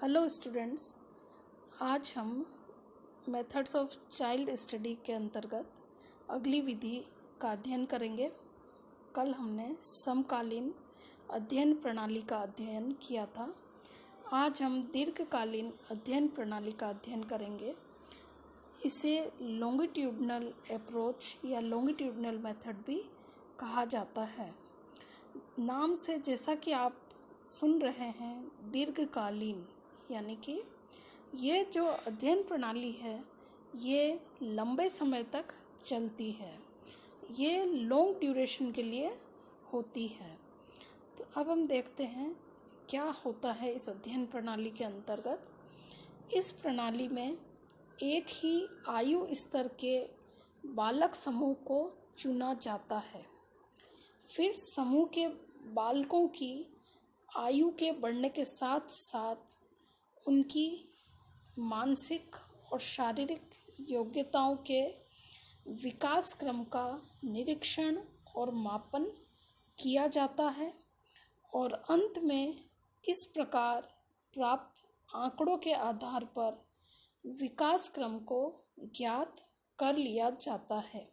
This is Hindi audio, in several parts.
Hello students. आज हम मेथड्स ऑफ चाइल्ड स्टडी के अंतर्गत अगली विधि का अध्ययन करेंगे। कल हमने समकालीन अध्ययन प्रणाली का अध्ययन किया था। आज हम दीर्घकालीन अध्ययन प्रणाली का अध्ययन करेंगे। इसे लॉन्गिट्यूडनल अप्रोच या लॉन्गिट्यूडनल मेथड भी कहा जाता है। नाम से जैसा कि आप सुन रहे हैं दीर्घकालीन, यानी कि ये जो अध्ययन प्रणाली है ये लंबे समय तक चलती है, ये लॉन्ग ड्यूरेशन के लिए होती है। तो अब हम देखते हैं क्या होता है इस अध्ययन प्रणाली के अंतर्गत। इस प्रणाली में एक ही आयु स्तर के बालक समूह को चुना जाता है। फिर समूह के बालकों की आयु के बढ़ने के साथ साथ उनकी मानसिक और शारीरिक योग्यताओं के विकास क्रम का निरीक्षण और मापन किया जाता है और अंत में इस प्रकार प्राप्त आंकड़ों के आधार पर विकास क्रम को ज्ञात कर लिया जाता है।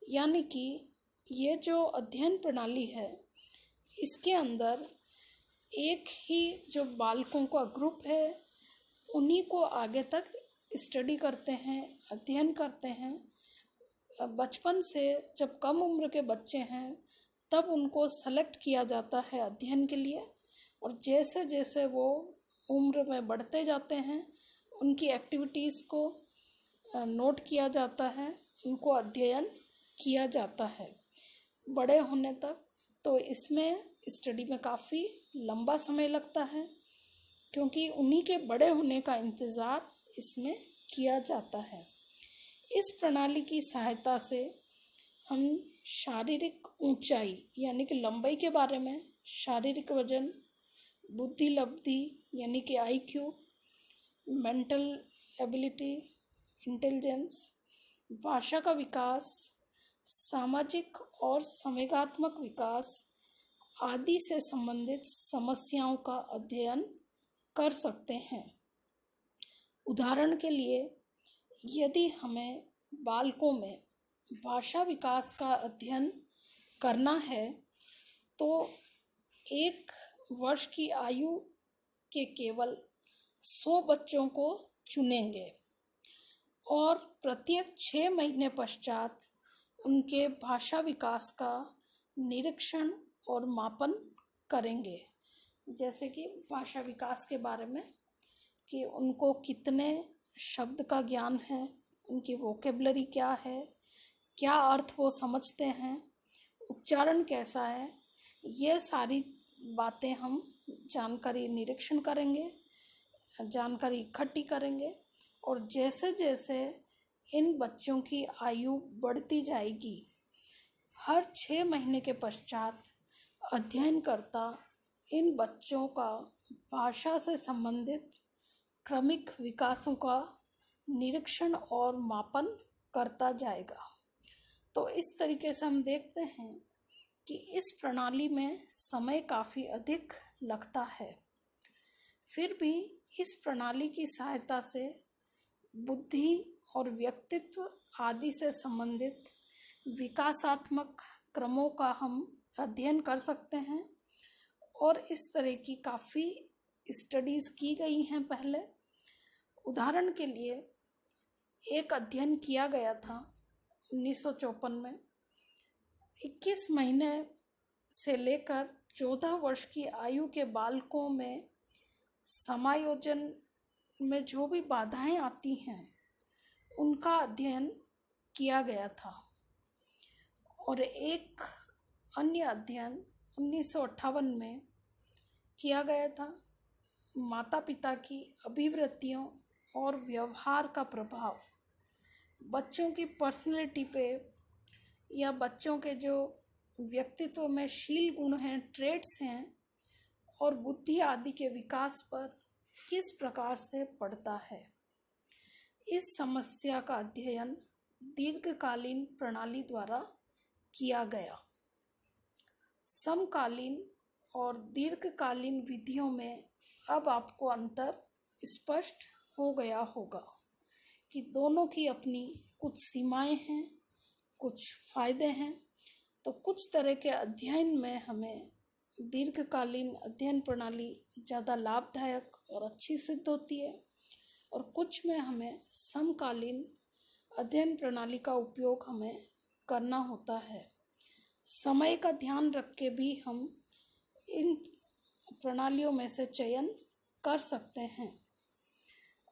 यानी कि ये जो अध्ययन प्रणाली है इसके अंदर एक ही जो बालकों का ग्रुप है उन्हीं को आगे तक स्टडी करते हैं, अध्ययन करते हैं। बचपन से जब कम उम्र के बच्चे हैं तब उनको सेलेक्ट किया जाता है अध्ययन के लिए, और जैसे जैसे वो उम्र में बढ़ते जाते हैं उनकी एक्टिविटीज़ को नोट किया जाता है, उनको अध्ययन किया जाता है बड़े होने तक। तो इसमें स्टडी में काफ़ी लंबा समय लगता है क्योंकि उन्हीं के बड़े होने का इंतज़ार इसमें किया जाता है। इस प्रणाली की सहायता से हम शारीरिक ऊंचाई यानी कि लंबाई के बारे में, शारीरिक वजन, बुद्धि लब्धि यानी कि IQ, मेंटल एबिलिटी, इंटेलिजेंस, भाषा का विकास, सामाजिक और संवेगात्मक विकास आदि से संबंधित समस्याओं का अध्ययन कर सकते हैं। उदाहरण के लिए यदि हमें बालकों में भाषा विकास का अध्ययन करना है तो 1 वर्ष की आयु के केवल 100 बच्चों को चुनेंगे और प्रत्येक 6 महीने पश्चात उनके भाषा विकास का निरीक्षण और मापन करेंगे। जैसे कि भाषा विकास के बारे में कि उनको कितने शब्द का ज्ञान है, उनकी वोकेबलरी क्या है, क्या अर्थ वो समझते हैं, उच्चारण कैसा है, ये सारी बातें हम जानकारी निरीक्षण करेंगे, जानकारी इकट्ठी करेंगे। और जैसे जैसे इन बच्चों की आयु बढ़ती जाएगी हर 6 महीने के पश्चात अध्ययनकर्ता इन बच्चों का भाषा से संबंधित क्रमिक विकासों का निरीक्षण और मापन करता जाएगा। तो इस तरीके से हम देखते हैं कि इस प्रणाली में समय काफ़ी अधिक लगता है। फिर भी इस प्रणाली की सहायता से बुद्धि और व्यक्तित्व आदि से संबंधित विकासात्मक क्रमों का हम अध्ययन कर सकते हैं और इस तरह की काफ़ी स्टडीज़ की गई हैं पहले। उदाहरण के लिए एक अध्ययन किया गया था 1954 में। 21 महीने से लेकर 14 वर्ष की आयु के बालकों में समायोजन में जो भी बाधाएं आती हैं उनका अध्ययन किया गया था। और एक अन्य अध्ययन 1958 में किया गया था माता पिता की अभिवृत्तियों और व्यवहार का प्रभाव बच्चों की पर्सनैलिटी पे या बच्चों के जो व्यक्तित्व में शील गुण हैं, ट्रेट्स हैं और बुद्धि आदि के विकास पर किस प्रकार से पड़ता है। इस समस्या का अध्ययन दीर्घकालीन प्रणाली द्वारा किया गया। समकालीन और दीर्घकालीन विधियों में अब आपको अंतर स्पष्ट हो गया होगा कि दोनों की अपनी कुछ सीमाएं हैं, कुछ फायदे हैं। तो कुछ तरह के अध्ययन में हमें दीर्घकालीन अध्ययन प्रणाली ज़्यादा लाभदायक और अच्छी सिद्ध होती है, और कुछ में हमें समकालीन अध्ययन प्रणाली का उपयोग हमें करना होता है। समय का ध्यान रख के भी हम इन प्रणालियों में से चयन कर सकते हैं।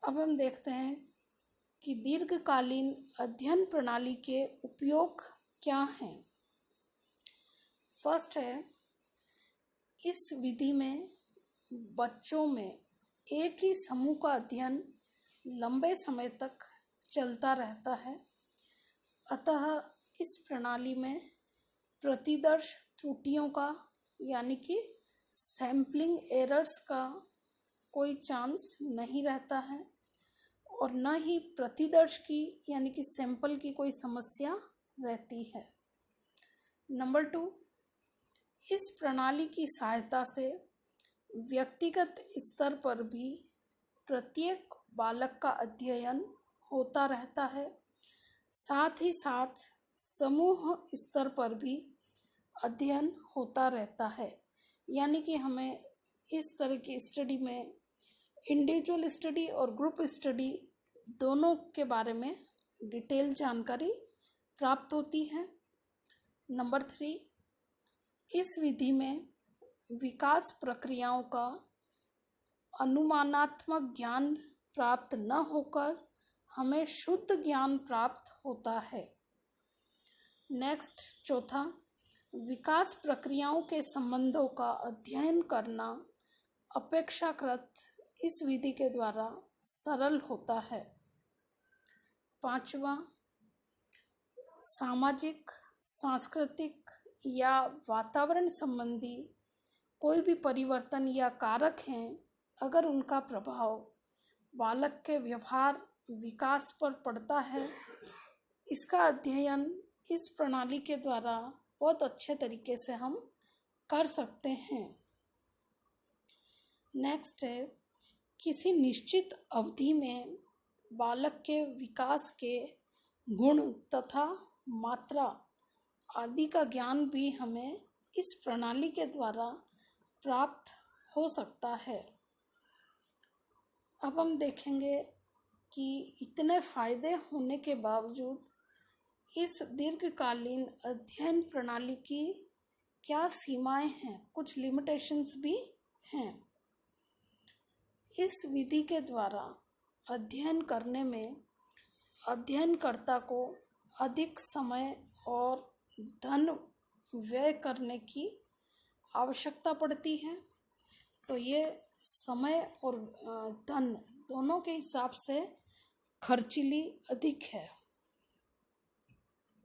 अब हम देखते हैं कि दीर्घकालीन अध्ययन प्रणाली के उपयोग क्या हैं। फर्स्ट है, इस विधि में बच्चों में एक ही समूह का अध्ययन लंबे समय तक चलता रहता है। अतः इस प्रणाली में प्रतिदर्श त्रुटियों का यानी कि सैम्पलिंग एरर्स का कोई चांस नहीं रहता है, और न ही प्रतिदर्श की यानी कि सैंपल की कोई समस्या रहती है। नंबर 2, इस प्रणाली की सहायता से व्यक्तिगत स्तर पर भी प्रत्येक बालक का अध्ययन होता रहता है, साथ ही साथ समूह स्तर पर भी अध्ययन होता रहता है। यानी कि हमें इस तरह की स्टडी में इंडिविजुअल स्टडी और ग्रुप स्टडी दोनों के बारे में डिटेल जानकारी प्राप्त होती है। नंबर 3, इस विधि में विकास प्रक्रियाओं का अनुमानात्मक ज्ञान प्राप्त न होकर हमें शुद्ध ज्ञान प्राप्त होता है। नेक्स्ट, चौथा, विकास प्रक्रियाओं के संबंधों का अध्ययन करना अपेक्षाकृत इस विधि के द्वारा सरल होता है। पांचवा, सामाजिक, सांस्कृतिक या वातावरण संबंधी कोई भी परिवर्तन या कारक हैं, अगर उनका प्रभाव बालक के व्यवहार विकास पर पड़ता है, इसका अध्ययन इस प्रणाली के द्वारा बहुत अच्छे तरीके से हम कर सकते हैं। नेक्स्ट है, किसी निश्चित अवधि में बालक के विकास के गुण तथा मात्रा आदि का ज्ञान भी हमें इस प्रणाली के द्वारा प्राप्त हो सकता है। अब हम देखेंगे कि इतने फायदे होने के बावजूद इस दीर्घकालीन अध्ययन प्रणाली की क्या सीमाएं हैं, कुछ लिमिटेशंस भी हैं। इस विधि के द्वारा अध्ययन करने में अध्ययनकर्ता को अधिक समय और धन व्यय करने की आवश्यकता पड़ती है। तो ये समय और धन दोनों के हिसाब से खर्चीली अधिक है।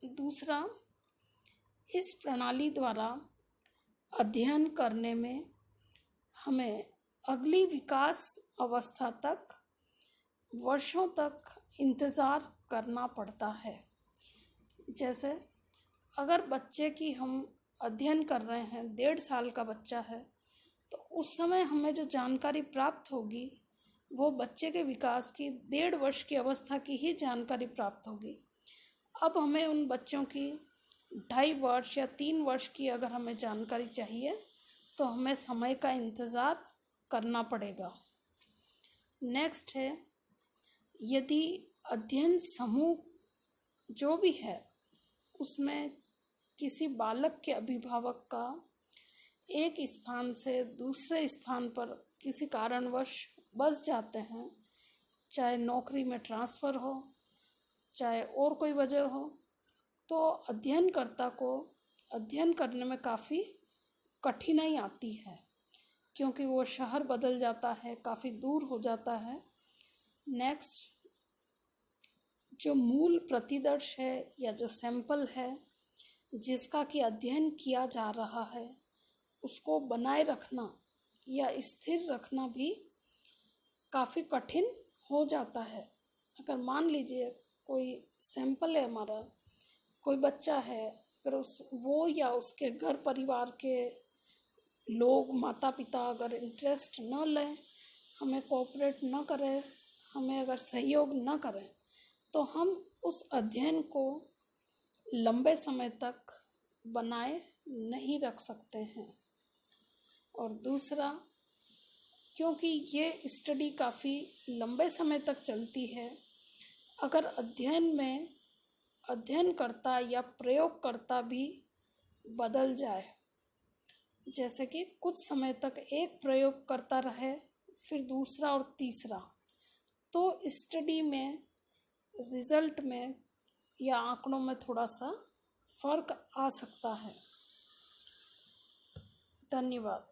दूसरा, इस प्रणाली द्वारा अध्ययन करने में हमें अगली विकास अवस्था तक वर्षों तक इंतज़ार करना पड़ता है। जैसे अगर बच्चे की हम अध्ययन कर रहे हैं, 1.5 साल का बच्चा है, तो उस समय हमें जो जानकारी प्राप्त होगी वो बच्चे के विकास की 1.5 वर्ष की अवस्था की ही जानकारी प्राप्त होगी। अब हमें उन बच्चों की 2.5 वर्ष या 3 वर्ष की अगर हमें जानकारी चाहिए तो हमें समय का इंतज़ार करना पड़ेगा। नेक्स्ट है, यदि अध्ययन समूह जो भी है उसमें किसी बालक के अभिभावक का एक स्थान से दूसरे स्थान पर किसी कारणवश बस जाते हैं, चाहे नौकरी में ट्रांसफ़र हो, चाहे और कोई वजह हो, तो अध्ययनकर्ता को अध्ययन करने में काफ़ी कठिनाई आती है, क्योंकि वो शहर बदल जाता है, काफ़ी दूर हो जाता है। नेक्स्ट, जो मूल प्रतिदर्श है या जो सैंपल है जिसका कि अध्ययन किया जा रहा है, उसको बनाए रखना या स्थिर रखना भी काफ़ी कठिन हो जाता है। अगर मान लीजिए कोई सैंपल है हमारा, कोई बच्चा है, अगर वो या उसके घर परिवार के लोग, माता पिता अगर इंटरेस्ट न लें हमें कोऑपरेट न करें, हमें अगर सहयोग न करें, तो हम उस अध्ययन को लंबे समय तक बनाए नहीं रख सकते हैं। और दूसरा, क्योंकि ये स्टडी काफ़ी लंबे समय तक चलती है, अगर अध्ययनकर्ता या प्रयोगकर्ता भी बदल जाए, जैसे कि कुछ समय तक एक प्रयोग करता रहे, फिर दूसरा और तीसरा, तो स्टडी में, रिजल्ट में या आंकड़ों में थोड़ा सा फर्क आ सकता है। धन्यवाद।